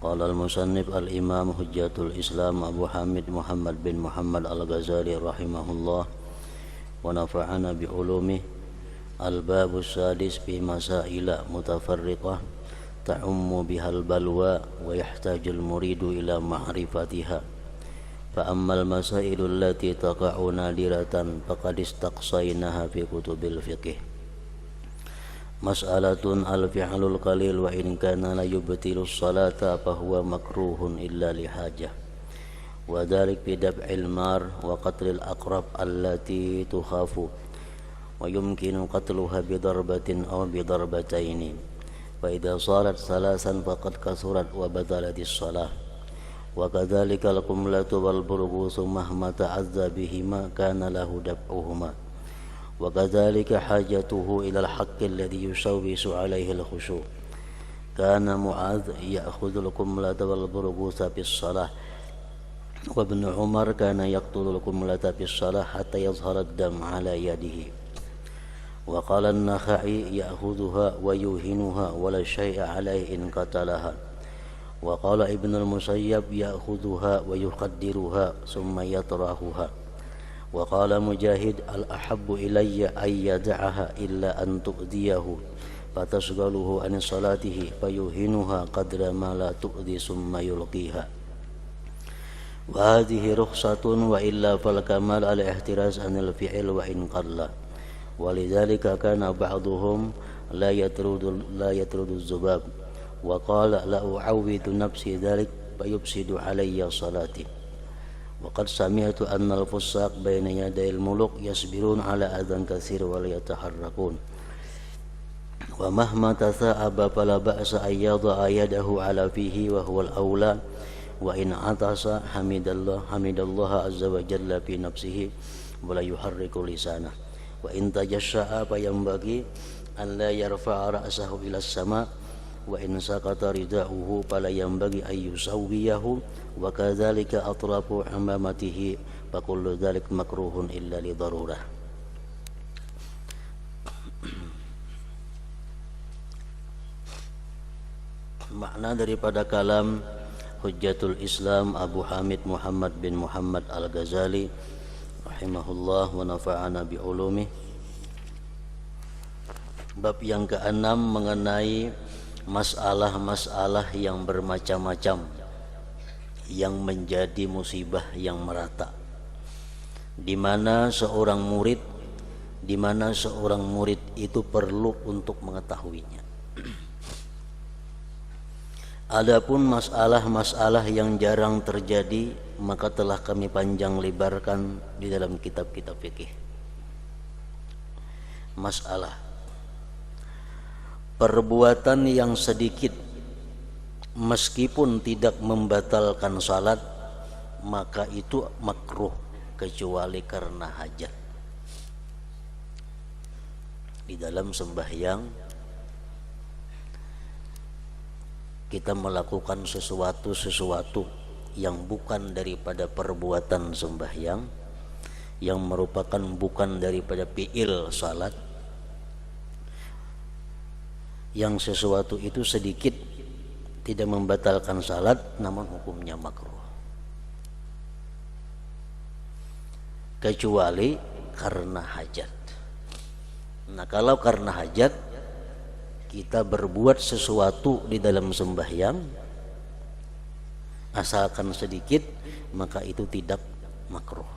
Qala al-musannif al-imam hujjatul islam Abu Hamid Muhammad bin Muhammad al-Ghazali rahimahullah wa nafa'ana bi ulumih. Al-babus sadis fi masaila mutafarriqah ta'ummu bihal balwa wa yahtajul muridu ila ma'rifatiha. Fa ammal masailu allati taqa'u nadiratan faqad istaqsaynaha fi kutubil fiqh. Mas'alatun al-fi'lul qalil wa in kana la yubtilu ssalata fa huwa makruhun illa li hajah. Wa dhalik bi dab'il mar wa qatlil aqrab allati tukhafu wa yumkinu qatluha bi darbatin aw bi darbataini. Fa idza salat salasan faqad kasurat wa batalatis shalah. Wa kadzalika al-qumlatu wal burghusu mahma ta'azza bihima kana lahu dab'uhuma. وكذلك حاجته إلى الحق الذي يشوش عليه الخشوع. كان معاذ يأخذ القملة والبرغوث في الصلاة، وابن عمر كان يقتل القملة في الصلاة حتى يظهر الدم على يده. وقال النخعي يأخذها ويوهنها ولا شيء عليه إن قتلها. وقال ابن المسيب يأخذها ويقدرها ثم يطرحها. وقال مجاهد الأحب إلي أن يدعها إلا أن تؤذيه فتشغله عن صلاته فيوهنها قدر ما لا تؤذي ثم يلقيها. وهذه رخصة وإلا فالكمال الاحتراز عن الفعل وإن قل. ولذلك كان بعضهم لا يطرد الذباب وقال لا أعوذ نفسي ذلك فيفسد علي صلاتي. وقد سمعت أن الفساق بين يدي الملوك يصبرون على أذى كثير ولا يتحركون. ومهما تثاءب فلا بأس أن يضع يده على فيه وهو الأولى. وإن عطس حمد الله عز وجل في نفسه ولا يحرك لسانه. وإن تجشأ فينبغي أن لا يرفع رأسه إلى السماء. وإن سقط رداؤه فلا ينبغي أن يسويه. وكذلك أطراف عمامته فكل ذلك مكروه إلا لضرورة. Makna daripada kalam Hujjatul Islam Abu Hamid Muhammad bin Muhammad al-Ghazali rahimahullah wa nafa'ana bi ulumih. Bab yang ke-6 mengenai masalah-masalah yang bermacam-macam yang menjadi musibah yang merata, di mana seorang murid itu perlu untuk mengetahuinya. Adapun masalah-masalah yang jarang terjadi maka telah kami panjang lebarkan di dalam kitab-kitab fikih. Masalah perbuatan yang sedikit meskipun tidak membatalkan salat maka itu makruh kecuali karena hajat. Di dalam sembahyang kita melakukan sesuatu yang bukan daripada perbuatan sembahyang, yang merupakan bukan daripada fi'il salat, yang sesuatu itu sedikit tidak membatalkan salat namun hukumnya makruh, kecuali karena hajat. Nah, kalau karena hajat kita berbuat sesuatu di dalam sembahyang asalkan sedikit maka itu tidak makruh.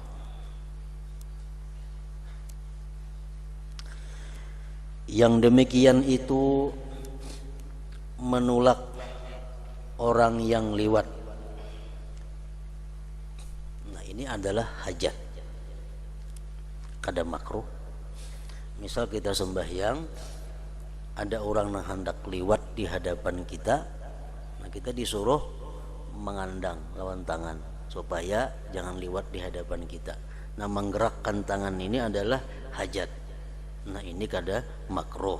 Yang demikian itu menolak orang yang liwat. Nah, ini adalah hajat, kada makruh. Misal kita sembahyang, ada orang yang hendak liwat di hadapan kita, nah kita disuruh mengandang lawan tangan supaya jangan liwat di hadapan kita. Nah, menggerakkan tangan ini adalah hajat. Nah, ini kada makruh.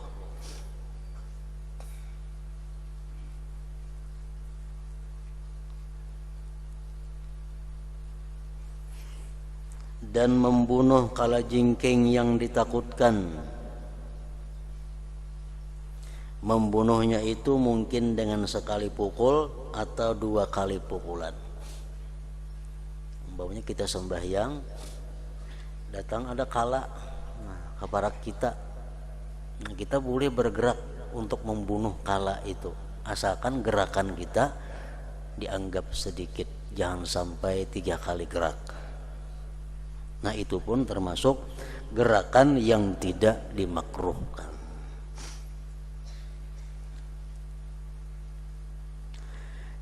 Dan membunuh kalajengking yang ditakutkan, Membunuhnya itu mungkin dengan sekali pukul atau 2 kali pukulan. Umpamanya kita sembahyang, datang ada kala keparat kita. Nah, kita boleh bergerak untuk membunuh kala itu, asalkan gerakan kita dianggap sedikit, jangan sampai 3 kali gerak. Nah, itu pun termasuk gerakan yang tidak dimakruhkan.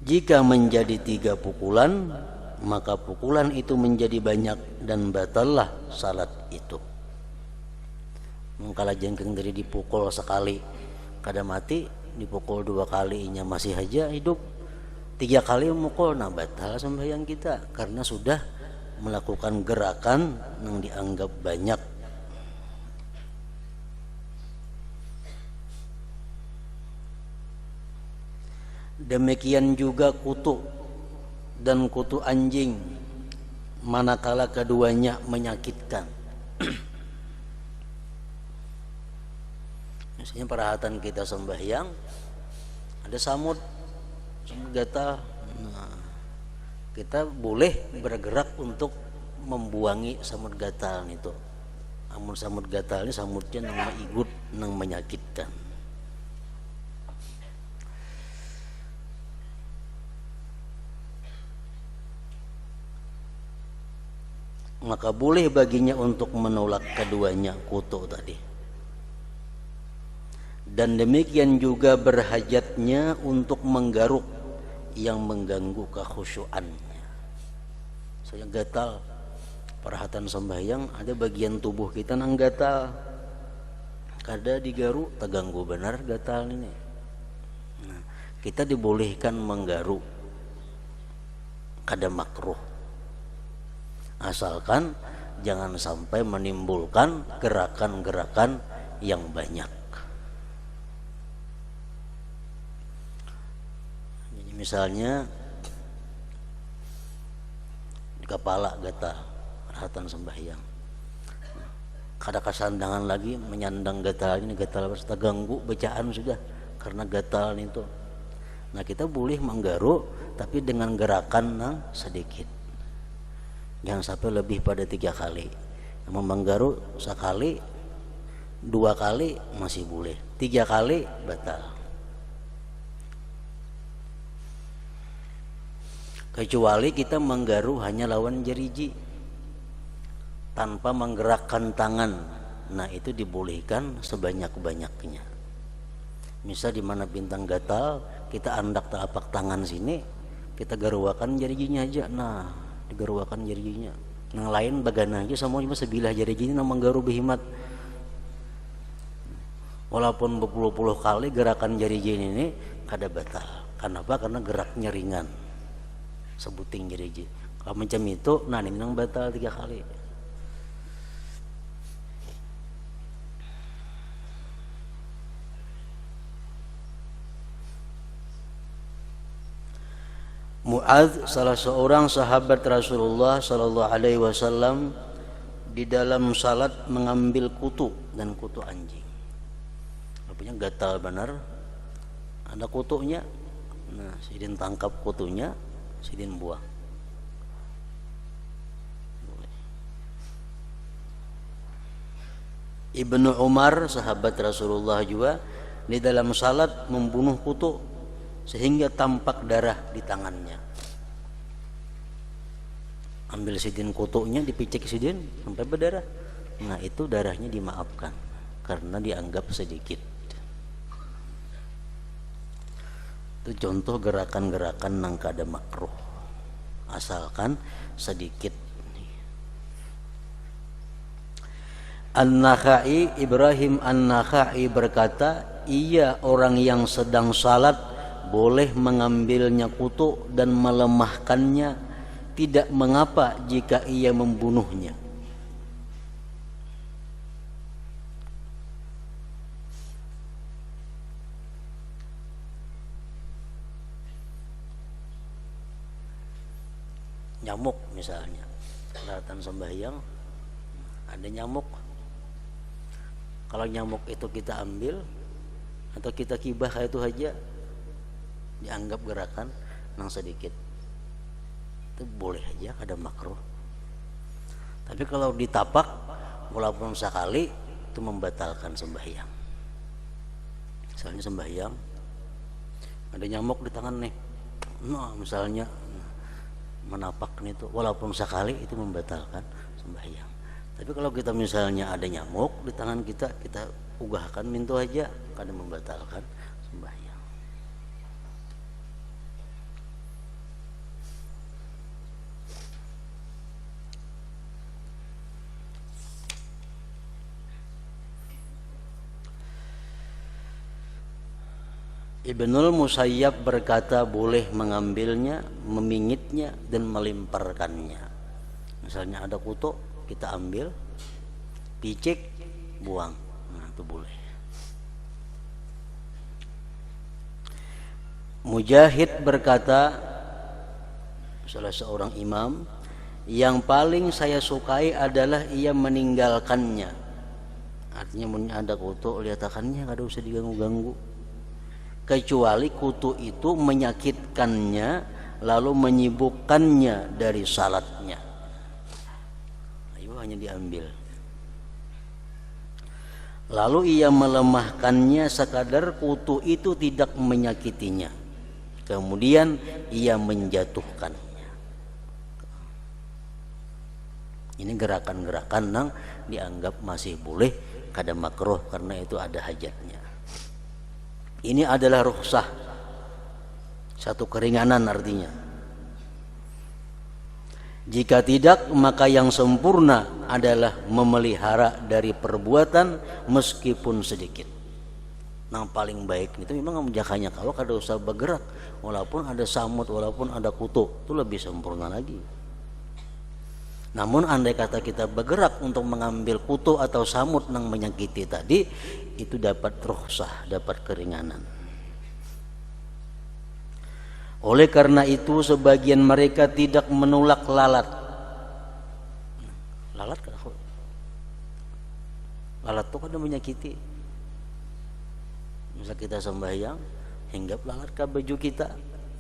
Jika menjadi 3 pukulan, maka pukulan itu menjadi banyak dan batallah salat itu. Kalau jengking dari dipukul sekali kada mati, dipukul 2 kalinya masih aja hidup, 3 kali memukul, nah batal sembahyang kita karena sudah melakukan gerakan yang dianggap banyak. Demikian juga kutu dan kutu anjing manakala keduanya menyakitkan. Misalnya perhatian kita sembahyang, ada samut gatal, nah, kita boleh bergerak untuk membuangi samut gatal itu. Amun samut gatal ini samutnya nang maigut, nang menyakitkan. Maka boleh baginya untuk menolak keduanya kutu tadi. Dan demikian juga berhajatnya untuk menggaruk yang mengganggu kekhusyuannya. Soalnya gatal, perhatian sembahyang ada bagian tubuh kita nang gatal, kada digaruk terganggu benar gatal ini. Nah, kita dibolehkan menggaruk, kada makruh, asalkan jangan sampai menimbulkan gerakan-gerakan yang banyak. Jadi misalnya di kepala gatal, perhatian sembahyang, kada kasandangan lagi menyandang gatal ini, gatal terganggu bacaan sudah karena gatal itu. Nah, kita boleh menggaruk tapi dengan gerakan yang sedikit. Jangan sampai lebih pada 3 kali. Menggaruk sekali, 2 kali masih boleh, 3 kali batal. Kecuali kita menggaruk hanya lawan jeriji tanpa menggerakkan tangan. Nah, itu dibolehkan sebanyak-banyaknya. Misal di mana bintang gatal, kita andak telapak tangan sini, kita garuakan jarijinya aja. Nah, digaruakan jarijinya. Yang lain bagana aja semuanya sebilah jarijinya nang menggaru behimat. Walaupun berpuluh-puluh kali gerakan jariji ini kada batal. Kenapa? Karena geraknya ringan. Sebuting jariji. Kalau macam itu, nah ini nang batal 3 kali. Mu'adz, salah seorang sahabat Rasulullah sallallahu alaihi wasallam, di dalam salat mengambil kutu dan kutu anjing. Artinya gatal benar, ada kutunya. Nah, sidin tangkap kutunya, sidin buang. Ibnu Umar, sahabat Rasulullah juga, di dalam salat membunuh kutu sehingga tampak darah di tangannya. Ambil sidin kutunya, dipicik sidin sampai berdarah. Nah, itu darahnya dimaafkan karena dianggap sedikit. Itu contoh gerakan-gerakan nang kada makruh, asalkan sedikit. An-Nakhai, Ibrahim An-Nakhai berkata, ia orang yang sedang salat boleh mengambilnya kutu dan melemahkannya, tidak mengapa jika ia membunuhnya. Nyamuk misalnya, kelihatan sembahyang ada nyamuk. Kalau nyamuk itu kita ambil, atau kita kibah kayak itu aja dianggap gerakan nang sedikit, itu boleh aja ada makruh. Tapi kalau ditapak walaupun sekali itu membatalkan sembahyang. Misalnya sembahyang ada nyamuk di tangan nih, nah misalnya menapak nih itu walaupun sekali itu membatalkan sembahyang. Tapi kalau kita misalnya ada nyamuk di tangan kita, kita ugahkan mintu aja, kadang membatalkan sembahyang. Ibnul Musayyab berkata boleh mengambilnya, memingitnya dan melimparkannya. Misalnya ada kutu, kita ambil, picik, buang. Nah, itu boleh. Mujahid berkata, salah seorang imam, yang paling saya sukai adalah ia meninggalkannya. Artinya ada kutu, lihatakannya, kada usah diganggu-ganggu. Kecuali kutu itu menyakitkannya lalu menyibukkannya dari salatnya, ayo hanya diambil. Lalu ia melemahkannya sekadar kutu itu tidak menyakitinya, kemudian ia menjatuhkannya. Ini gerakan-gerakan yang dianggap masih boleh, kada makruh karena itu ada hajatnya. Ini adalah rukhsah, satu keringanan artinya. Jika tidak, maka yang sempurna adalah memelihara dari perbuatan meskipun sedikit. Yang paling baik itu memang menjaganya kalau kada usah bergerak, walaupun ada samut, walaupun ada kutu, itu lebih sempurna lagi. Namun andai kata kita bergerak untuk mengambil kutu atau samut yang menyakiti tadi, itu dapat rukhsah, dapat keringanan. Oleh karena itu sebagian mereka tidak menolak lalat. Lalat kan? Lalat itu kan menyakiti. Misal kita sembahyang, hinggap lalat ke baju kita,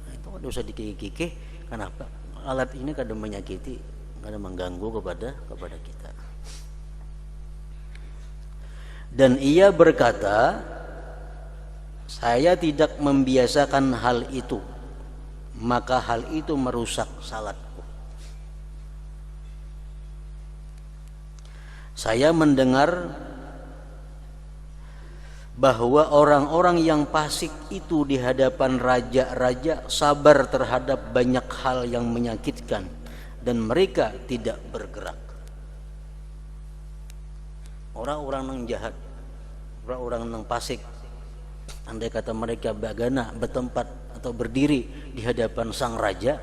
itu kan usah dikikik-kikik. Kenapa? Lalat ini kadang menyakiti, kadang mengganggu kepada kita. Dan ia berkata, saya tidak membiasakan hal itu, maka hal itu merusak salatku. Saya mendengar bahwa orang-orang yang fasik itu di hadapan raja-raja sabar terhadap banyak hal yang menyakitkan dan mereka tidak bergerak. Orang-orang yang jahat, orang-orang yang fasik, andai kata mereka bagana bertempat atau berdiri di hadapan sang raja,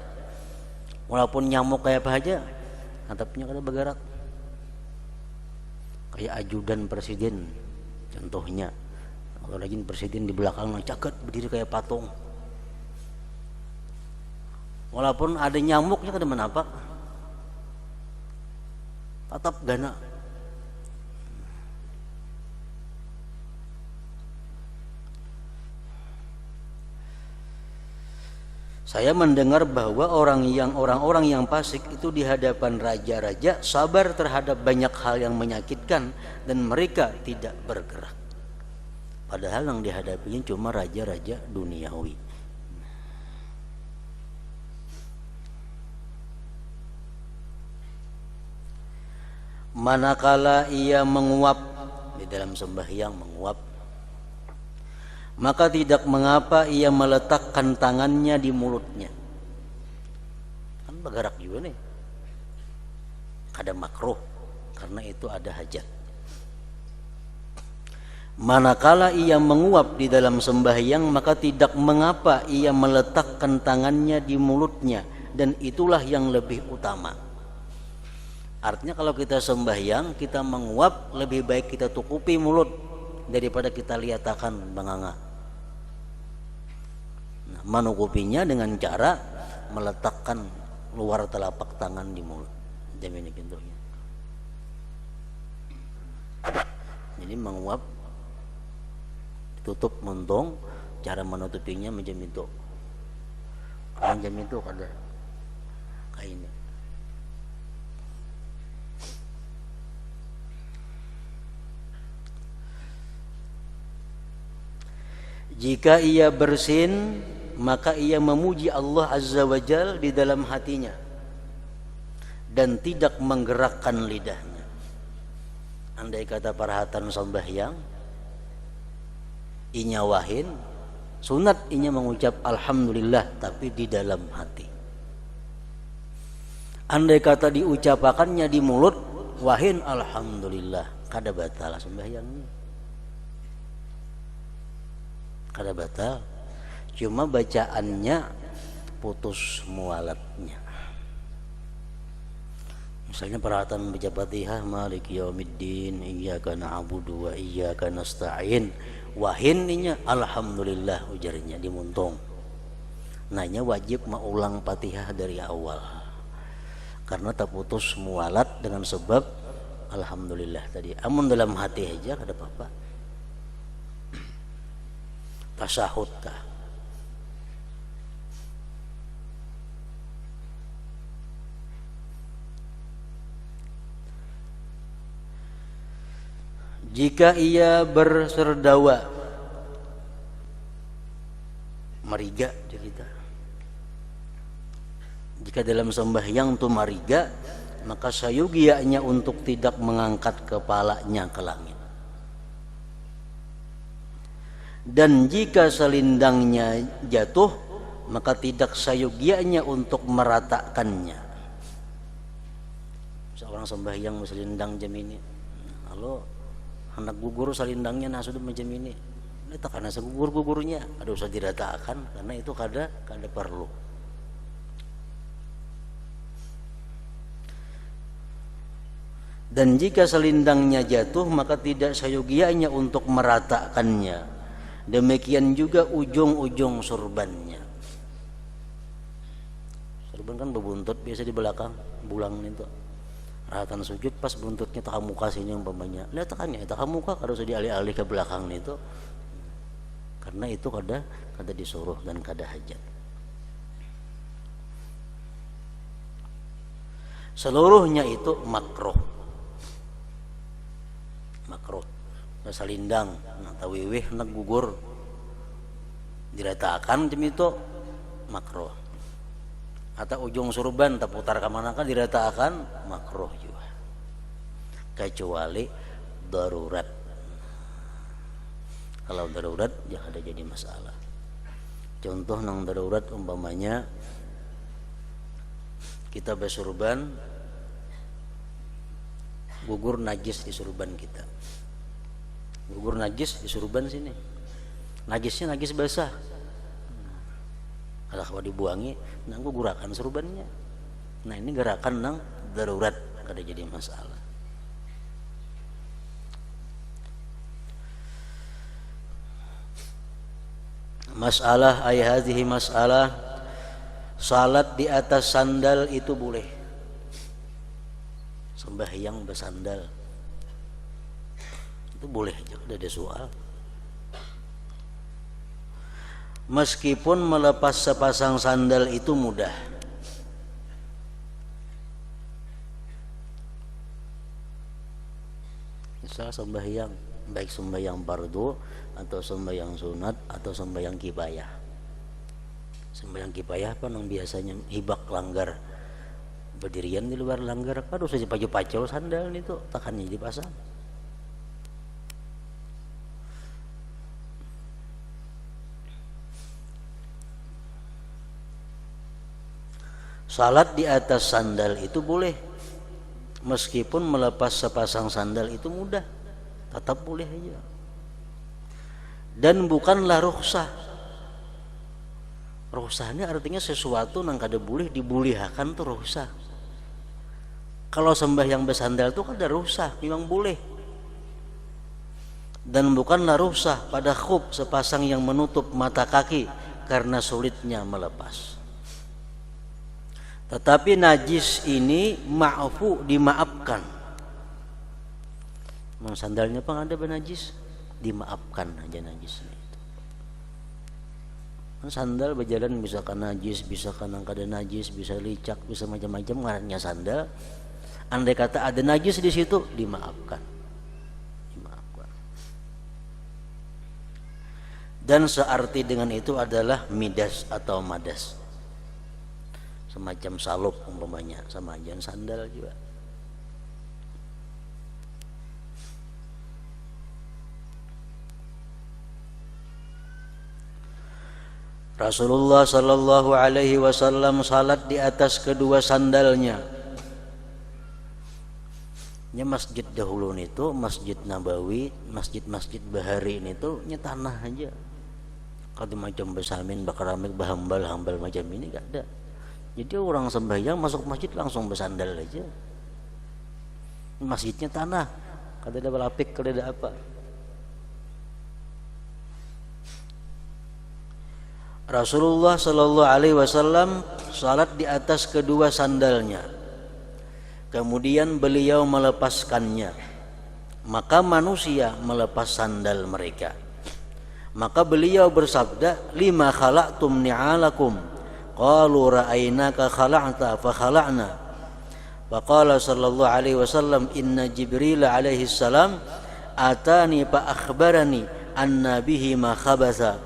walaupun nyamuk kayak apa aja, atapnya kada bergerak. Kayak ajudan presiden contohnya, kalau lagi presiden di belakang caket berdiri kayak patung, walaupun ada nyamuknya kada menapak, tetap gana. Saya mendengar bahwa orang-orang yang fasik itu di hadapan raja-raja sabar terhadap banyak hal yang menyakitkan dan mereka tidak bergerak. Padahal yang dihadapinya cuma raja-raja duniawi. Manakala ia menguap di dalam sembahyang, menguap, maka tidak mengapa ia meletakkan tangannya di mulutnya. Kan bergerak juga nih, kada makruh karena itu ada hajat. Manakala ia menguap di dalam sembahyang, maka tidak mengapa ia meletakkan tangannya di mulutnya, dan itulah yang lebih utama. Artinya kalau kita sembahyang, kita menguap, lebih baik kita tutupi mulut daripada kita lihatakan banganga. Nah, menutupinya dengan cara meletakkan luar telapak tangan di mulut. Ini pintunya. Jadi menguap tutup montong, cara menutupinya macam itu. Macam itu ada kainnya. Jika ia bersin, maka ia memuji Allah Azza wa Jal di dalam hatinya dan tidak menggerakkan lidahnya. Andai kata parahatan sembahyang, inya wahin, sunat inya mengucap alhamdulillah tapi di dalam hati. Andai kata diucapakannya di mulut, wahin alhamdulillah, kada batal sembahyangnya. Kada batal, cuma bacaannya putus mualatnya. Misalnya perhatian baca Fatihah, Maliki yaumiddin, iyyaka na'budu wa iyyaka nasta'in, wahin inya alhamdulillah ujarnya dimuntung. Nanya wajib mengulang Fatihah dari awal karena terputus mualat dengan sebab alhamdulillah tadi. Amun dalam hati aja kada apa-apa. Tasahud kah? Jika ia berserdawa, mariga kita. Jika dalam sembahyang tu mariga, maka sayugianya untuk tidak mengangkat kepalanya ke langit. Dan jika selindangnya jatuh, maka tidak sayugianya untuk meratakannya. Seorang sembahyang selindang jam ini, halo anak gugur selindangnya nah sudah macam ini, itu karena segugur-gugurnya ada usah diratakan karena itu kada perlu. Dan jika selindangnya jatuh, maka tidak sayugianya untuk meratakannya. Demikian juga ujung-ujung surbannya. Surban kan berbuntut biasa di belakang bulang itu. Rahatan sujud pas buntutnya tak muka sini umpamanya. Lihat tekannya tak muka kalau sudah dialih-alih ke belakang itu. Karena itu kada disuruh dan kada hajat. Seluruhnya itu makruh. Makruh. Salindang, nah tawiwih nak gugur diratakan macam itu makruh. Atau ujung surban tak putar ke mana kan diratakan makruh juga. Kecuali darurat. Kalau darurat ya ada jadi masalah. Contoh nang darurat umpamanya kita bersurban gugur najis di surban kita. Gugur najis di surban sini. Najisnya najis basah. Kalau dibuangi, nang gugurakan surbannya. Nah ini gerakan nang darurat kada jadi masalah. Masalah hadhihi masalah salat di atas sandal itu boleh. Sembahyang bersandal itu boleh aja, ada soal. Meskipun melepas sepasang sandal itu mudah. Misal sembahyang, baik sembahyang fardu atau sembahyang sunat atau sembahyang kifayah. Sembahyang kifayah apa yang biasanya hibak langgar berdirian di luar langgar, aduh saja pacul sandal itu takannya dipasang. Salat di atas sandal itu boleh. Meskipun melepas sepasang sandal itu mudah, tetap boleh aja. Dan bukanlah rukhsah. Rukhsah ini artinya sesuatu yang kada boleh dibolehkan tuh rukhsah. Kalau sembahyang bersandal itu kada rukhsah, memang boleh. Dan bukanlah rukhsah pada khuf sepasang yang menutup mata kaki karena sulitnya melepas. Tetapi najis ini ma'fu, dimaafkan. Memang sandalnya pun ada benajis, dimaafkan aja najisnya itu. Sandal berjalan bisa kena najis, bisa kena kada najis, bisa licak, bisa macam-macam ngarannya sandal. Andai kata ada najis di situ, dimaafkan. Dan searti dengan itu adalah midas atau madas, semacam salop umpamanya, sama aja sandal juga. Rasulullah sallallahu alaihi wasallam salat di atas kedua sandalnya. Nya masjid dahulu itu, Masjid Nabawi, masjid-masjid bahari itu nya tanah aja. Kalau macam besamin, bakaramik, bahambal macam ini gak ada. Jadi orang sembahyang masuk masjid langsung bersandal aja. Masjidnya tanah, kada ada balapik, kada ada apa. Rasulullah sallallahu alaihi wasallam salat di atas kedua sandalnya. Kemudian beliau melepaskannya. Maka manusia melepas sandal mereka. Maka beliau bersabda, lima khala'tum ni'alakum, qalu ra'aynaka khala'ta fa khala'na. Faqala sallallahu alaihi wasallam, inna Jibril alaihi salam atani fa akhbarani anna bihi ma khabatha.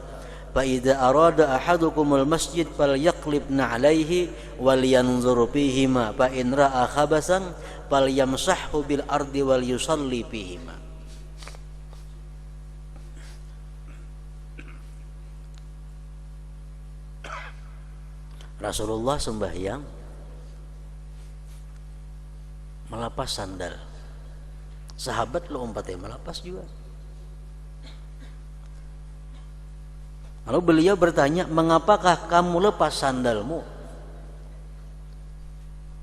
Fa idza arada ahadukumul masjid falyaqlibna alaihi walyanzur fihima fa in ra'a khabasan falyamsahhu bil ardi wal yusalli fihima. Rasulullah sembahyang melepas sandal. Sahabat lompatnya melepas juga. Lalu beliau bertanya, mengapakah kamu lepas sandalmu?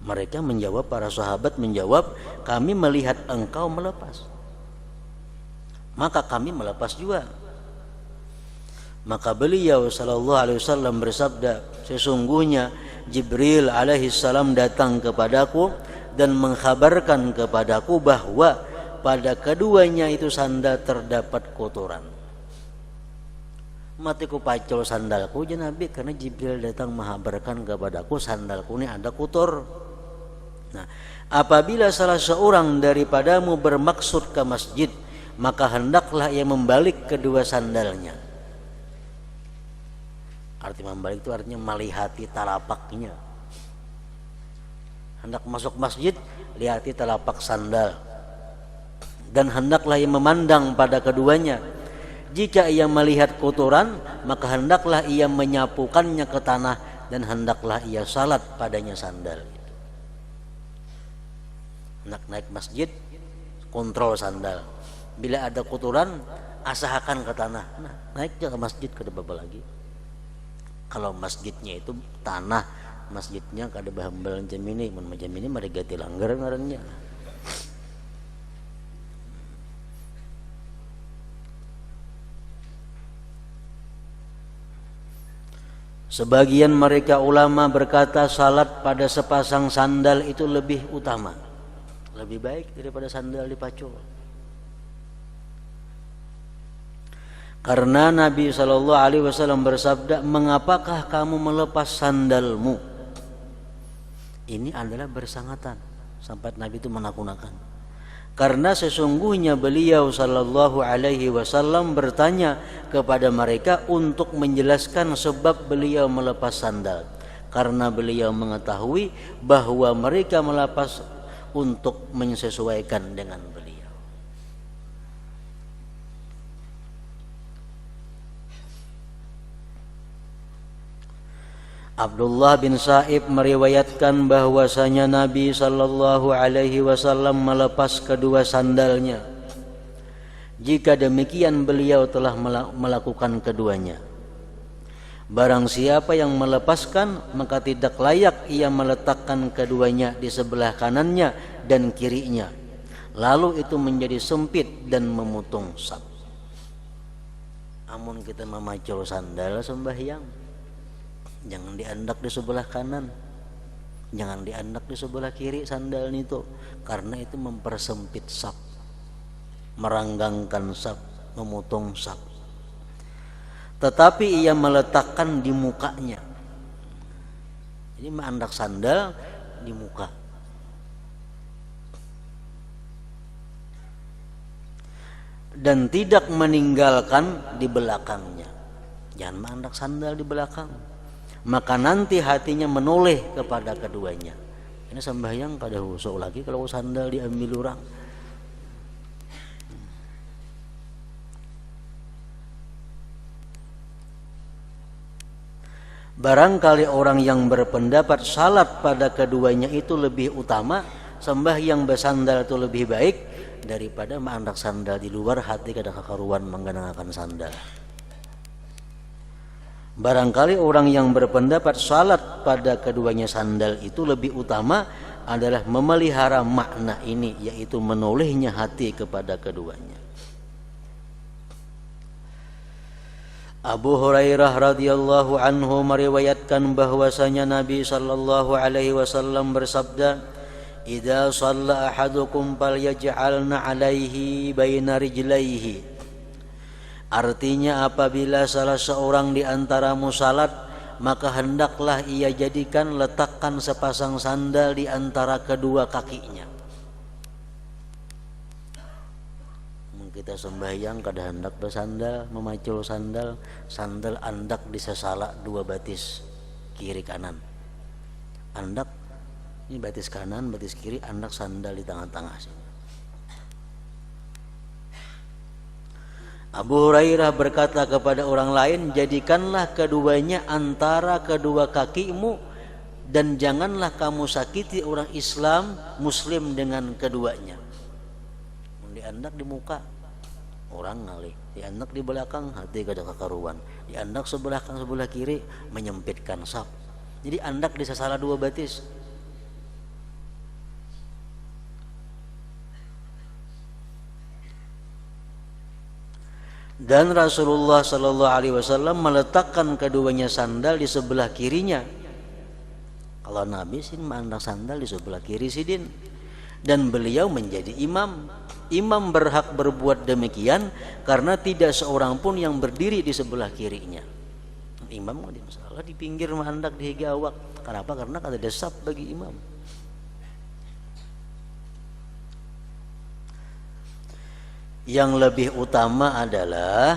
Mereka menjawab, para sahabat menjawab, kami melihat engkau melepas, maka kami melepas juga. Maka beliau sallallahu alaihi wasallam bersabda, sesungguhnya Jibril alaihi salam datang kepadaku dan mengkhabarkan kepadaku bahwa pada keduanya itu sandal terdapat kotoran. Matiku pacul sandalku ya Nabi, karena Jibril datang menghabarkan kepadaku sandalku ini ada kotor. Nah, apabila salah seorang daripadamu bermaksud ke masjid, maka hendaklah ia membalik kedua sandalnya. Arti membalik itu artinya melihati talapaknya. Hendak masuk masjid, lihati talapak sandal. Dan hendaklah ia memandang pada keduanya. Jika ia melihat kotoran, maka hendaklah ia menyapukannya ke tanah dan hendaklah ia salat padanya sandal. Hendak naik masjid, kontrol sandal. Bila ada kotoran, asahakan ke tanah. Nah, naik ke masjid kada apa lagi. Kalau masjidnya itu tanah, masjidnya kada bahambal macam ini mereka dilanggar ngarannya. Sebagian mereka ulama berkata salat pada sepasang sandal itu lebih utama, lebih baik daripada sandal dipacul. Karena Nabi SAW bersabda, mengapakah kamu melepas sandalmu? Ini adalah bersangatan. Sampai Nabi itu menakunakan. Karena sesungguhnya beliau SAW bertanya kepada mereka untuk menjelaskan sebab beliau melepas sandal. Karena beliau mengetahui bahwa mereka melepas untuk menyesuaikan dengan beliau. Abdullah bin Sa'ib meriwayatkan bahwasanya Nabi sallallahu alaihi wasallam melepas kedua sandalnya. Jika demikian beliau telah melakukan keduanya. Barang siapa yang melepaskan, maka tidak layak ia meletakkan keduanya di sebelah kanannya dan kirinya. Lalu itu menjadi sempit dan memutung saf. Amun kita memacul sandal sembahyang, jangan diandak di sebelah kanan, jangan diandak di sebelah kiri sandal itu, karena itu mempersempit saf, meranggangkan saf. memotong saf. Tetapi ia meletakkan di mukanya. Jadi mandak sandal di muka. Dan tidak meninggalkan di belakangnya. Jangan mandak sandal di belakang. Maka nanti hatinya menoleh kepada keduanya. Ini sembahyang kada husuk lagi kalau sandal diambil orang. Barangkali orang yang berpendapat salat pada keduanya itu lebih utama, sembahyang bersandal itu lebih baik daripada mandak sandal di luar, hati kada kakaruan menggunakan sandal. Barangkali orang yang berpendapat salat pada keduanya sandal itu lebih utama adalah memelihara makna ini, yaitu menolehnya hati kepada keduanya. Abu Hurairah radhiyallahu anhu meriwayatkan bahwasanya Nabi sallallahu alaihi wasallam bersabda, "Idza shalla ahadukum falyaj'alna 'alaihi baina rijlaihi." Artinya apabila salah seorang di antaramu salat, maka hendaklah ia jadikan letakkan sepasang sandal di antara kedua kakinya. Kita sembahyang kada hendak bersandal, memacul sandal, sandal andak disesala dua batis kiri kanan. Andak ini batis kanan, batis kiri, andak sandal di tengah-tengah sini. Abu Hurairah berkata kepada orang lain, jadikanlah keduanya antara kedua kakimu dan janganlah kamu sakiti orang Islam Muslim dengan keduanya. Di andak di muka orang ngalih, diandak di belakang hati kada kakaruan, diandak sebelah kanan sebelah kiri menyempitkan saf. Jadi andak disesala dua batis. Dan Rasulullah sallallahu alaihi wasallam meletakkan keduanya sandal di sebelah kirinya. Kalau Nabi sih mandak sandal di sebelah kiri sidin. Dan beliau menjadi imam. Imam berhak berbuat demikian karena tidak seorang pun yang berdiri di sebelah kirinya. Imam di masalah di pinggir mandak di higa awak. Kenapa? Karena ada desap bagi imam. Yang lebih utama adalah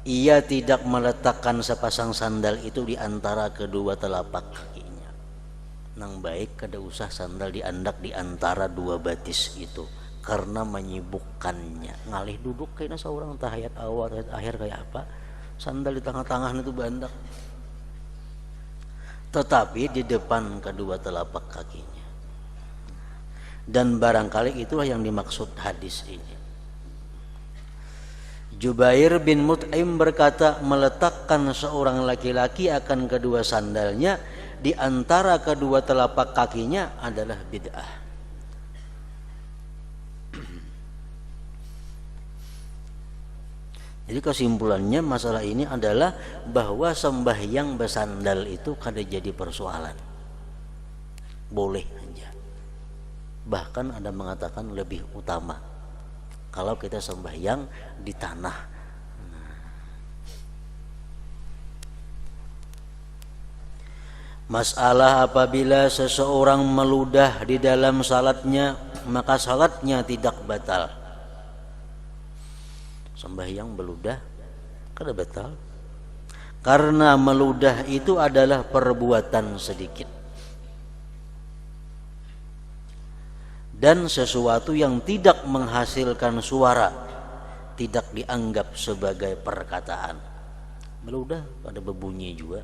ia tidak meletakkan sepasang sandal itu di antara kedua telapak kakinya. Nang baik kada usah sandal diandak di antara dua batis itu karena menyibukkannya. Ngalih duduk kayaknya seorang tahiyat awal tahiyat akhir kayak apa, sandal di tengah-tengah itu bandak. Tetapi di depan kedua telapak kakinya. Dan barangkali itulah yang dimaksud hadis ini. Jubair bin Mut'im berkata, meletakkan seorang laki-laki akan kedua sandalnya di antara kedua telapak kakinya adalah bid'ah. Jadi kesimpulannya masalah ini adalah bahwa sembahyang bersandal itu kada jadi persoalan. Boleh aja. Bahkan ada mengatakan lebih utama kalau kita sembahyang di tanah. Masalah apabila seseorang meludah di dalam salatnya, maka salatnya tidak batal. Sembahyang meludah kada batal. Karena meludah itu adalah perbuatan sedikit. Dan sesuatu yang tidak menghasilkan suara, tidak dianggap sebagai perkataan. Meludah pada berbunyi juga.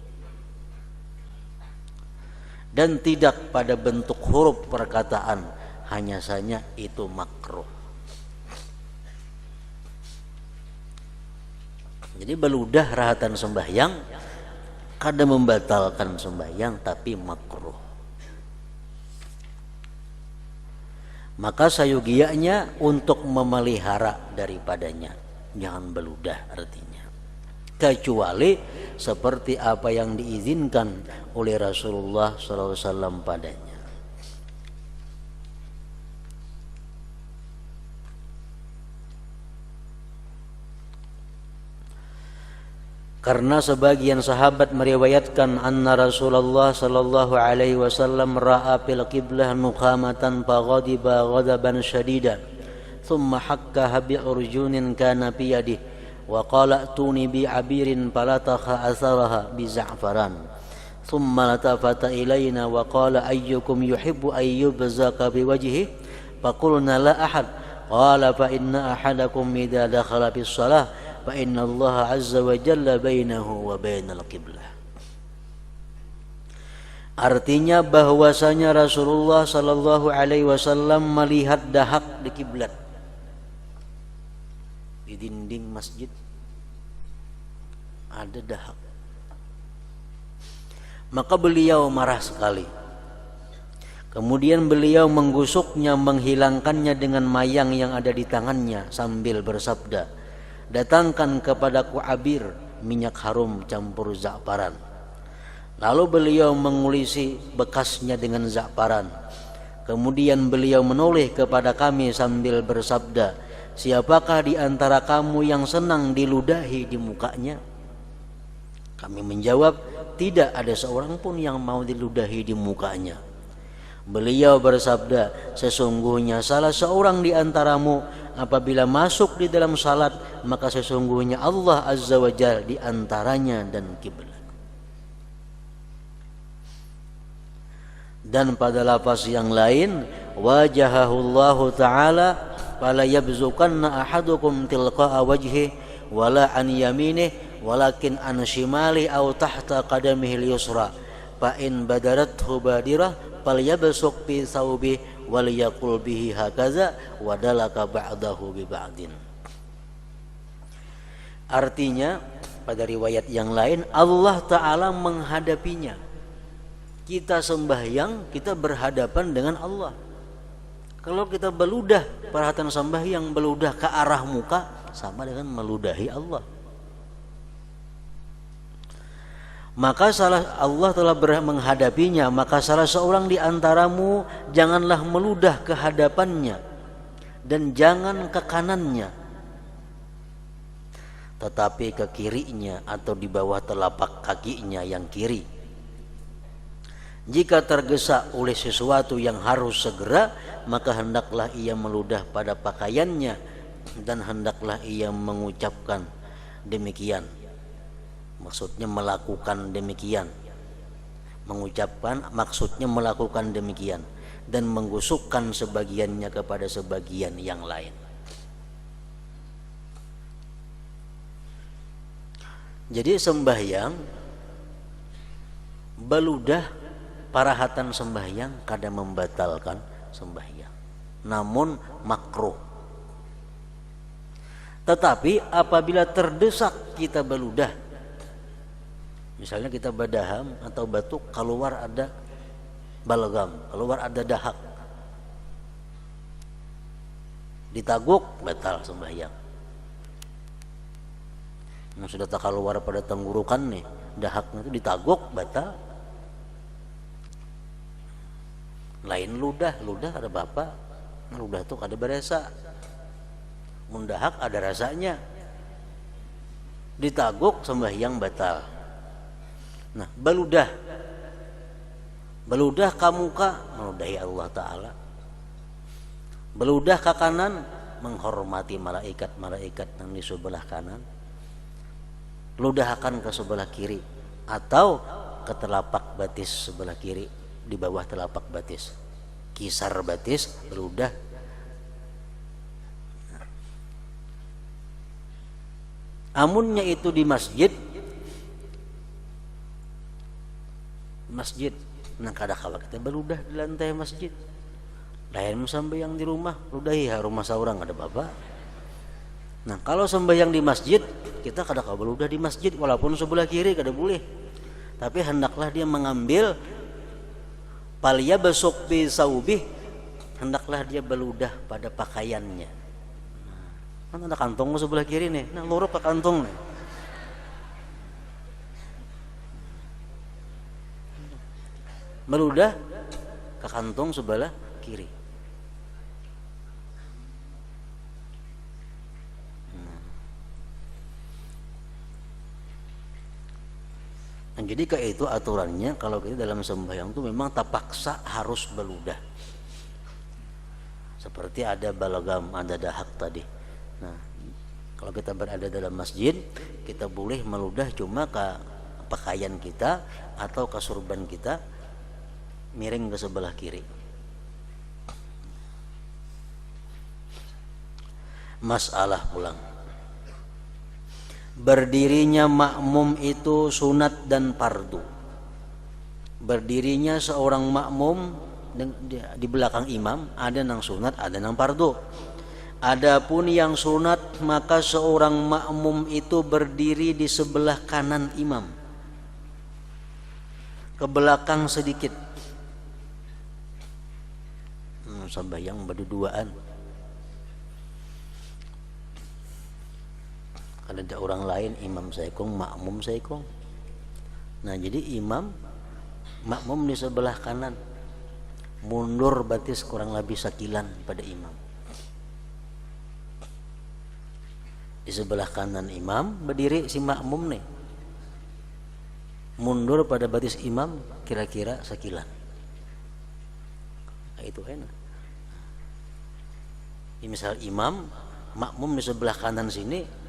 Dan tidak pada bentuk huruf perkataan, hanya saja itu makruh. Jadi beludah rahatan sembahyang kada membatalkan sembahyang, tapi makruh. Maka sayugianya untuk memelihara daripadanya, jangan beludah artinya. Kecuali seperti apa yang diizinkan oleh Rasulullah SAW padanya. Karena sebagian sahabat meriwayatkan anna Rasulullah sallallahu alaihi wasallam ra'a fil qiblah nukhamatan faghadiba ghadaban shadidan thumma hakkaha bi urjunin kana fi yadihi wa qala tuni bi abirin falataka atharaha bi za'faran thumma latafata ilaina wa qala ayyukum yuhibbu ayyubzaka bi wajhihi faqulna la ahad qala fa inna ahadakum idza dakhala bis shalah fa inna Allah azza wa jalla bainahu wa bainal qiblah. Artinya bahwasanya Rasulullah sallallahu alaihi wasallam melihat dahak di kiblat, di dinding masjid ada dahak. Maka beliau marah sekali. Kemudian beliau menggusuknya, menghilangkannya dengan mayang yang ada di tangannya sambil bersabda, datangkan kepadaku abir, minyak harum campur za'faran. Lalu beliau mengulisi bekasnya dengan za'faran. Kemudian beliau menoleh kepada kami sambil bersabda, siapakah di antara kamu yang senang diludahi di mukanya? Kami menjawab, tidak ada seorang pun yang mau diludahi di mukanya. Beliau bersabda, sesungguhnya salah seorang di antaramu apabila masuk di dalam salat, maka sesungguhnya Allah azza wa jalla di antaranya dan kiblat. Dan pada lafaz yang lain, wajahahullahu ta'ala fala yabzukanna ahadukum tilqa'a wajhi wala an yaminih walakin an shimali aw tahta qadamihi al-yusra fa in badarathu badirah falyabsuq fi thawbi wal yaqul bihi hakaza wadalaka ba'dahu bi ba'din. Artinya pada riwayat yang lain Allah Ta'ala menghadapinya. Kita sembahyang, kita berhadapan dengan Allah. Kalau kita beludah, perhatian sembahyang beludah ke arah muka sama dengan meludahi Allah. Maka Allah telah menghadapinya, maka salah seorang di antaramu janganlah meludah ke hadapannya dan jangan ke kanannya, tetapi ke kirinya atau di bawah telapak kakinya yang kiri. Jika tergesa oleh sesuatu yang harus segera, maka hendaklah ia meludah pada pakaiannya dan hendaklah ia mengucapkan demikian. Maksudnya melakukan demikian. Mengucapkan maksudnya melakukan demikian dan menggusukkan sebagiannya kepada sebagian yang lain. Jadi sembahyang beludah parahatan sembahyang kadang membatalkan sembahyang, namun makruh. Tetapi apabila terdesak kita beludah, misalnya kita badaham atau batuk, keluar ada balgam, keluar ada dahak, ditaguk, batal sembahyang. Yang sudah tak keluar pada tenggorokan nih, dahaknya itu ditaguk, batal. Lain ludah ada bapak, ludah tuh ada berasa, mundahak ada rasanya, ditaguk sembahyang batal. Nah, beludah ka muka meludahi Allah Ta'ala, beludah ke kanan menghormati malaikat yang di sebelah kanan, ludahkan ke sebelah kiri atau ke telapak batis sebelah kiri, di bawah telapak batis, kisar batis, ludah. Amunnya itu di masjid, nah kada kawa kita beludah di lantai masjid. Lain sembahyang di rumah, ludahi rumah saurang ada bapak. Nah kalau sembahyang di masjid, kita kada kawa beludah di masjid, walaupun sebelah kiri kada boleh. Tapi hendaklah dia mengambil palya besok bi saubih, hendaklah dia beludah pada pakaiannya. Kan ada kantong sebelah kiri nih, nah luruk ke kantong nih. Meludah ke kantong sebelah kiri. Jadi kayak itu aturannya kalau kita dalam sembahyang itu memang terpaksa harus beludah. Seperti ada balagam, ada dahak tadi. Nah, kalau kita berada dalam masjid, kita boleh meludah cuma ke pakaian kita atau ke surban kita miring ke sebelah kiri. Masalah pulang. Berdirinya makmum itu sunat dan fardu. Berdirinya seorang makmum di belakang imam ada nang sunat, ada nang fardu. Adapun yang sunat maka seorang makmum itu berdiri di sebelah kanan imam, ke belakang sedikit. Sembahyang berduaan. Ada orang lain, imam saya kong, makmum saya kong. Nah jadi imam, makmum di sebelah kanan, mundur batis kurang lebih sekilan pada imam. Di sebelah kanan imam berdiri si makmum nih, mundur pada batis imam kira-kira sekilan. Nah, itu enak. Ini misal imam, makmum di sebelah kanan sini,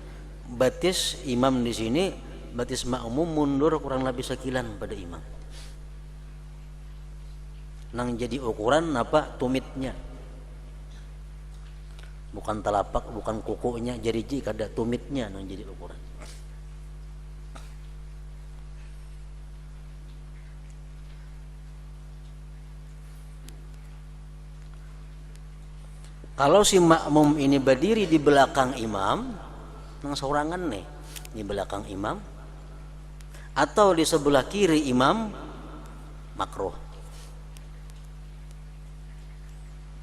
batis imam di sini, batis makmum mundur kurang lebih sekilan pada imam. Nang jadi ukuran apa? Tumitnya. Bukan telapak, bukan kukunya, jariji kada tumitnya nang jadi ukuran. Kalau si makmum ini berdiri di belakang imam, nang sorangan nih di belakang imam atau di sebelah kiri imam, makruh.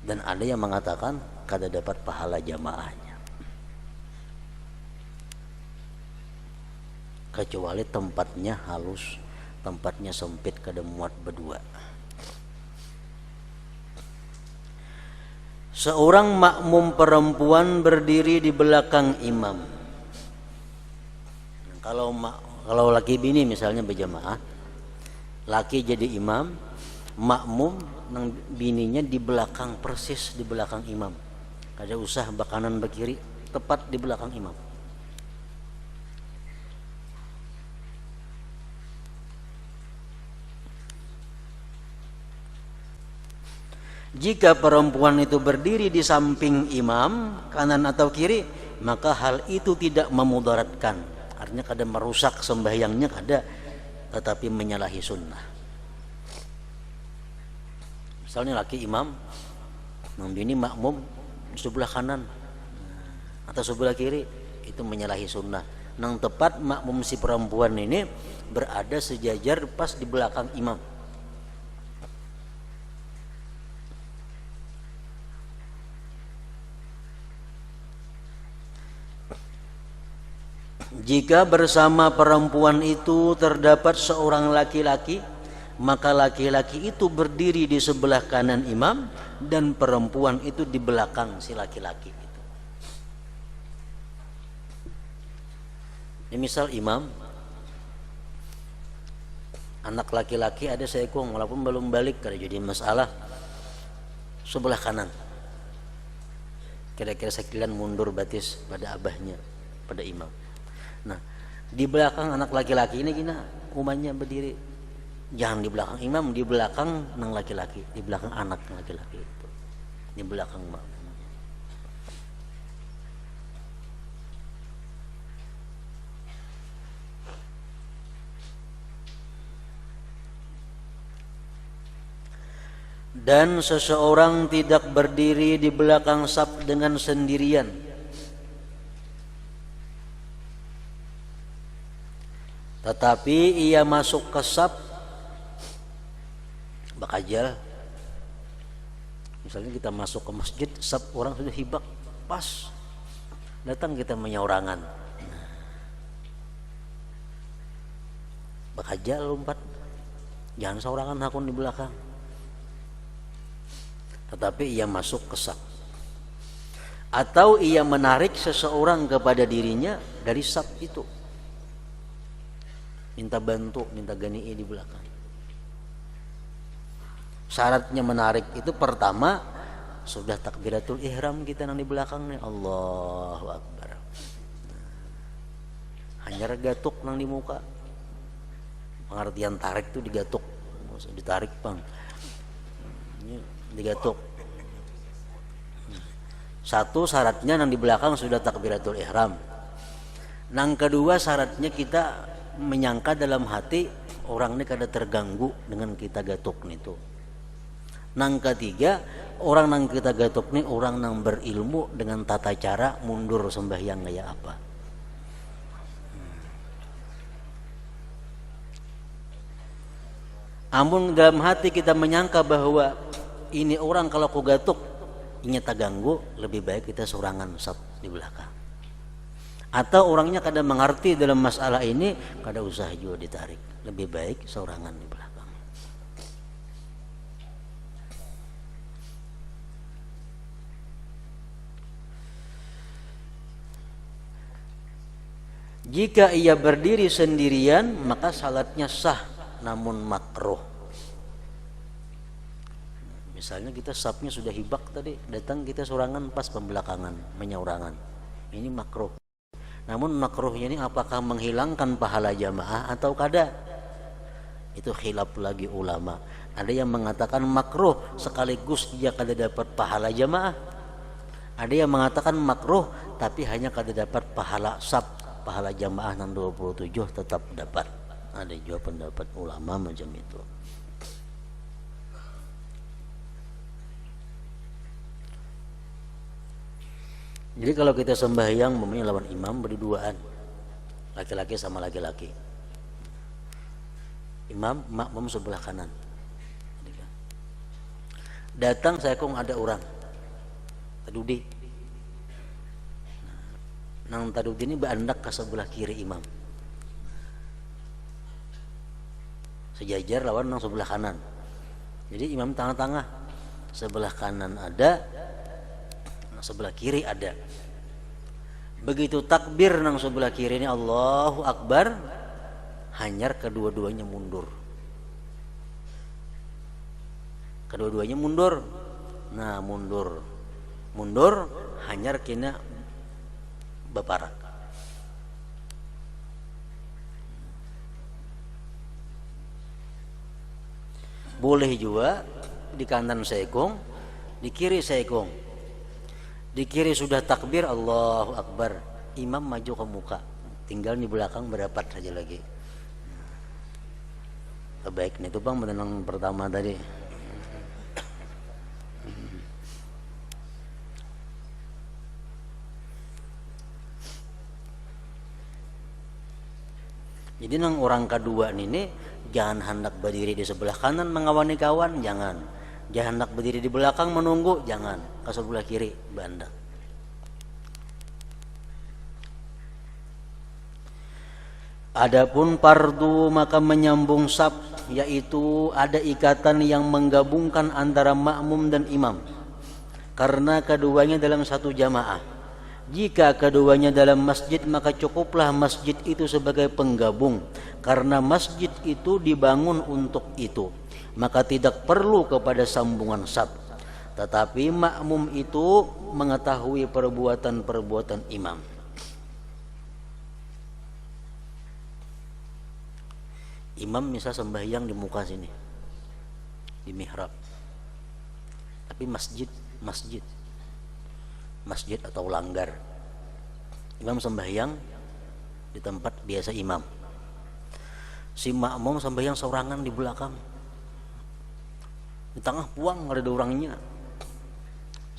Dan ada yang mengatakan kada dapat pahala jamaahnya, kecuali tempatnya halus, tempatnya sempit kada muat berdua. Seorang makmum perempuan berdiri di belakang imam. Kalau laki bini misalnya berjamaah, laki jadi imam, makmum nang bininya di belakang, persis di belakang imam. Kada usah bakanan bakiri, tepat di belakang imam. Jika perempuan itu berdiri di samping imam, kanan atau kiri, maka hal itu tidak memudaratkan. Artinya kada merusak sembahyangnya, kada, tetapi menyalahi sunnah. Misalnya laki imam, membini makmum sebelah kanan atau sebelah kiri, itu menyalahi sunnah. Nang tepat makmum si perempuan ini berada sejajar pas di belakang imam. Jika bersama perempuan itu terdapat seorang laki-laki, maka laki-laki itu berdiri di sebelah kanan imam dan perempuan itu di belakang si laki-laki itu. Ini misal imam, anak laki-laki ada seekor, walaupun belum balik, kada jadi masalah, sebelah kanan, kira-kira sekilan mundur batis pada abahnya, pada imam. Nah, di belakang anak laki-laki ini kita umumnya berdiri, jangan di belakang imam, di belakang nang laki-laki, di belakang anak laki-laki itu, di belakang mak. Dan seseorang tidak berdiri di belakang saf dengan sendirian, tetapi ia masuk ke saf bakajal. Misalnya kita masuk ke masjid, saf orang sudah hibak, pas datang kita menyaurangan, bakajal lompat, jangan saurangan hakun di belakang, tetapi ia masuk ke saf. Atau ia menarik seseorang kepada dirinya dari saf itu. minta bantu, minta gani'i di belakang. Syaratnya menarik itu pertama sudah takbiratul ihram kita nang di belakang nih, Allahu Akbar. Hanya gatuk nang di muka. Pengertian tarik itu digatuk, ditarik bang, digatuk. Satu syaratnya nang di belakang sudah takbiratul ihram. Nang kedua syaratnya kita menyangka dalam hati orang ini kada terganggu dengan kita gatuk itu. Nang ketiga orang nang kita gatuk nih orang nang berilmu dengan tata cara mundur sembahyang kayak apa. Amun dalam hati kita menyangka bahwa ini orang kalau ku gatuk ini tak ganggu, lebih baik kita sorangan sab di belakang. Atau orangnya kada mengerti dalam masalah ini, kada usah juga ditarik, lebih baik sorangan di belakang. Jika ia berdiri sendirian maka salatnya sah namun makruh. Misalnya kita sapnya sudah hibak tadi, datang kita sorangan pas pembelakangan, menyaurangan. Ini makruh. Namun makruhnya ini apakah menghilangkan pahala jamaah atau kada? Itu khilaf lagi ulama. Ada yang mengatakan makruh sekaligus dia kada dapat pahala jamaah. Ada yang mengatakan makruh tapi hanya kada dapat pahala sab, pahala jamaah 27 tetap dapat. Ada juga pendapat ulama macam itu. Jadi kalau kita sembahyang mempunyai lawan imam berduaan, laki-laki sama laki-laki, imam makmum sebelah kanan. Datang saya kong ada orang tadudi, nang tadudi ini berandak ke sebelah kiri imam, sejajar lawan nang sebelah kanan. Jadi imam tengah-tengah, sebelah kanan ada, sebelah kiri ada. Begitu takbir nang sebelah kiri ini Allahu Akbar, hanyar kedua-duanya mundur. Kedua-duanya mundur. Nah, mundur hanyar kena beparak. Boleh juga di kanan seekong, di kiri seekong. Di kiri sudah takbir Allahu Akbar, imam maju ke muka, tinggal di belakang berapat saja lagi. Baik nih tuh bang menenang pertama tadi. Jadi nang orang kedua ini jangan hendak berdiri di sebelah kanan mengawani kawan, jangan. Jangan hendak berdiri di belakang menunggu, jangan. Ke sebelah kiri bandak. Adapun fardu maka menyambung saf, yaitu ada ikatan yang menggabungkan antara makmum dan imam. Karena keduanya dalam satu jamaah. Jika keduanya dalam masjid maka cukuplah masjid itu sebagai penggabung. Karena masjid itu dibangun untuk itu. Maka tidak perlu kepada sambungan saf. Tetapi makmum itu mengetahui perbuatan-perbuatan imam. Imam misal sembahyang di muka sini, di mihrab. Tapi masjid atau langgar. Imam sembahyang di tempat biasa imam. Si makmum sembahyang seorangan di belakang. Di tengah puang ada orangnya.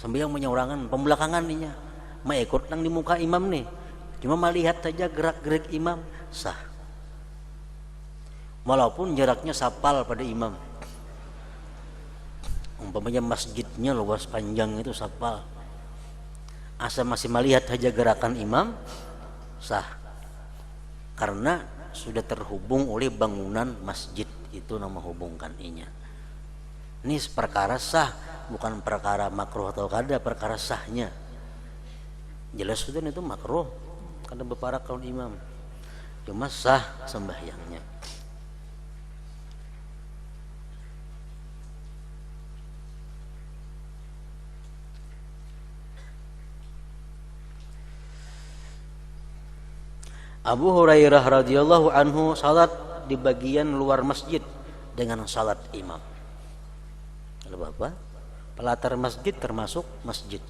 Sembahyang menyorangan, pembelakangan ninya. Ikut nang di muka imam nih. Cuma melihat saja gerak-gerik imam, sah. Walaupun jaraknya sapal pada imam. Umpamanya masjidnya luas panjang itu sapal. Asal masih melihat saja gerakan imam, sah. Karena sudah terhubung oleh bangunan masjid, itu nama hubungkan inya. Ini perkara sah, bukan perkara makruh atau kada, perkara sahnya. Jelas sudah itu makruh karena beparak kalau imam. cuma sah sembahyangnya. Abu Hurairah radhiyallahu anhu salat di bagian luar masjid dengan salat imam. Kalau Bapak, pelatar masjid termasuk masjid.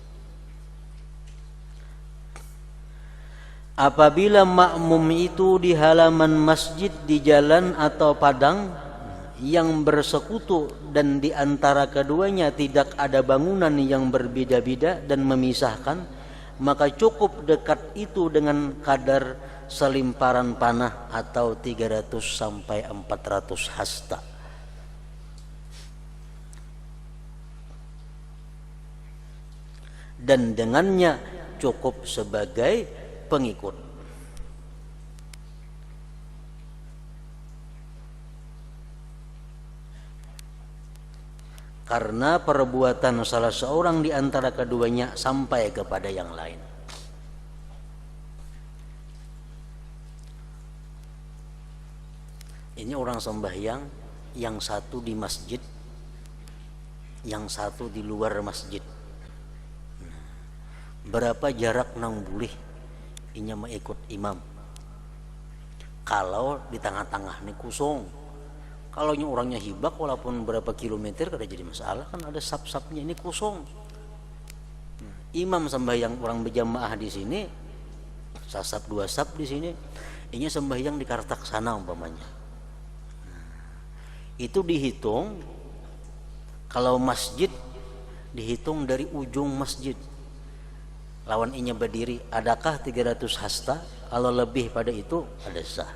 Apabila makmum itu di halaman masjid, di jalan atau padang yang bersekutu dan di antara keduanya tidak ada bangunan yang berbeda-beda dan memisahkan, maka cukup dekat itu dengan kadar selimparan panah atau 300 sampai 400 hasta. Dan dengannya cukup sebagai pengikut. Karena perbuatan salah seorang di antara keduanya sampai kepada yang lain. Ini orang sembahyang, yang satu di masjid, yang satu di luar masjid. Berapa jarak nang boleh inya mengikut imam? Kalau di tengah-tengah nih kosong. Kalau orangnya hibak walaupun berapa kilometer kada jadi masalah, kan ada sap-sapnya, ini kosong. Imam sembahyang orang berjamaah di sini, sasap dua sap di sini, inya sembahyang di kartak sana umpamanya. Itu dihitung, kalau masjid dihitung dari ujung masjid lawan inya berdiri, adakah 300 hasta? Kalau lebih pada itu ada sah.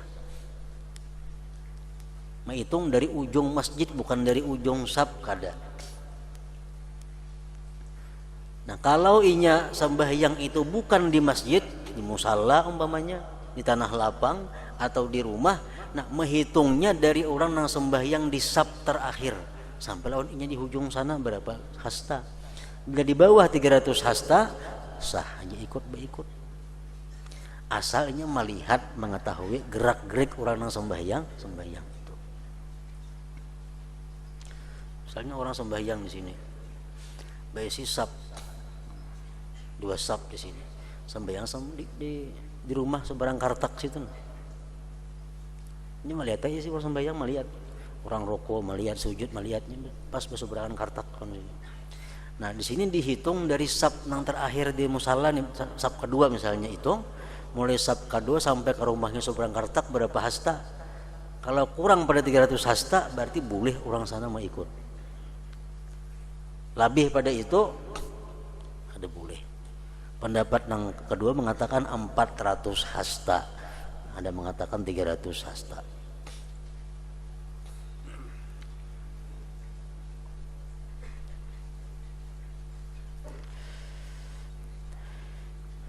Menghitung dari ujung masjid, bukan dari ujung sab kada. Nah, kalau inya sembahyang itu bukan di masjid, di musala umpamanya, di tanah lapang atau di rumah, nah menghitungnya dari orang yang sembahyang di sab terakhir sampai lawan inya di ujung sana berapa hasta. Bila di bawah 300 hasta, sah aja ikut beikut. Asalnya melihat, mengetahui gerak-gerik orang yang sembahyang itu. Misalnya orang sembahyang di sini, baisi sab, 2 sab di sini, sembahyang di rumah seberang kartak situ. Ini melihat aja sih orang sembahyang, melihat orang rokok, melihat sujud, melihatnya pas berseberangan kartak kan. Nah, di sini dihitung dari sab yang terakhir di musala nih, sab kedua misalnya itu, mulai sab kedua sampai ke rumahnya seberang kartak berapa hasta. Kalau kurang pada 300 hasta berarti boleh orang sana mau ikut. Lebih pada itu ada boleh. Pendapat yang kedua mengatakan 400 hasta. Ada mengatakan 300 hasta.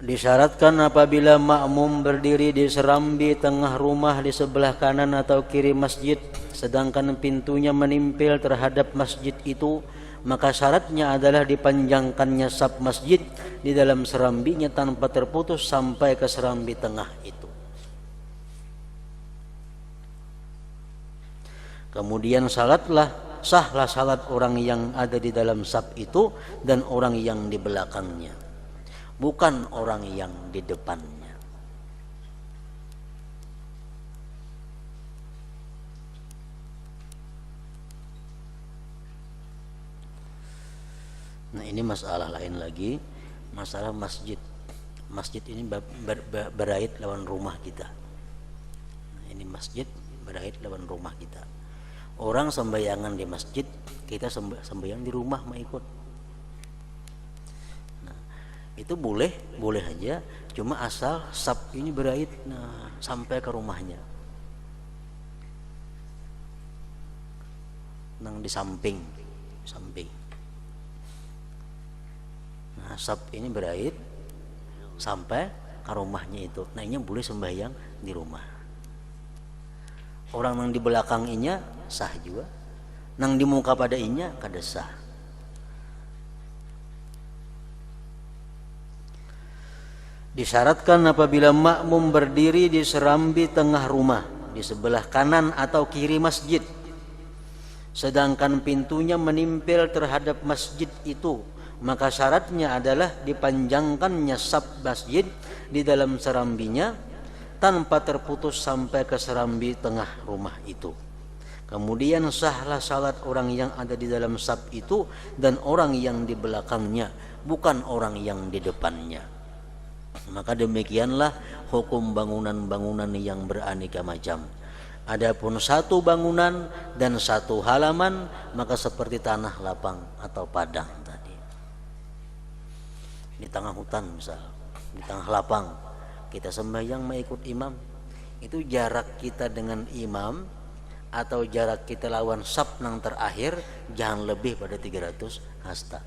Disyaratkan apabila makmum berdiri di serambi tengah rumah di sebelah kanan atau kiri masjid, sedangkan pintunya menimpil terhadap masjid itu, maka syaratnya adalah dipanjangkannya saf masjid di dalam serambinya tanpa terputus sampai ke serambi tengah itu. Kemudian sahlah salat orang yang ada di dalam saf itu dan orang yang di belakangnya, bukan orang yang di depannya. Nah, ini masalah lain lagi, masalah masjid. Masjid ini berait lawan rumah kita. Nah, ini masjid berait lawan rumah kita. Orang sembayangan di masjid, kita sembahyang di rumah mau ikut. Nah, itu boleh aja, cuma asal saf ini berait sampai ke rumahnya. Nang di samping. Nah, saf ini berait sampai ke rumahnya itu. Nah, ini boleh sembahyang di rumah. Orang yang di belakang inya sah juga, nang di muka pada inya kada sah. Disyaratkan apabila makmum berdiri di serambi tengah rumah, di sebelah kanan atau kiri masjid, sedangkan pintunya menimpil terhadap masjid itu, maka syaratnya adalah dipanjangkannya saf masjid di dalam serambinya tanpa terputus sampai ke serambi tengah rumah itu. Kemudian sahlah salat orang yang ada di dalam saf itu dan orang yang di belakangnya, bukan orang yang di depannya. Maka demikianlah hukum bangunan-bangunan yang beraneka macam. Adapun satu bangunan dan satu halaman, maka seperti tanah lapang atau padang tadi. Di tengah hutan misal, di tengah lapang, kita sembahyang mengikut imam, itu jarak kita dengan imam atau jarak kita lawan saf nang terakhir jangan lebih pada 300 hasta.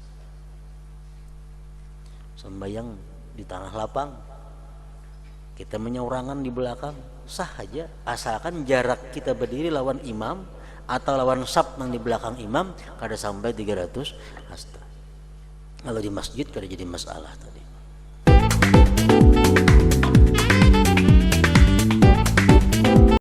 Sembahyang di tanah lapang, kita menyaurangan di belakang, sah aja asalkan jarak kita berdiri lawan imam atau lawan saf nang di belakang imam kada sampai 300 hasta. Kalau di masjid kada jadi masalah tadi.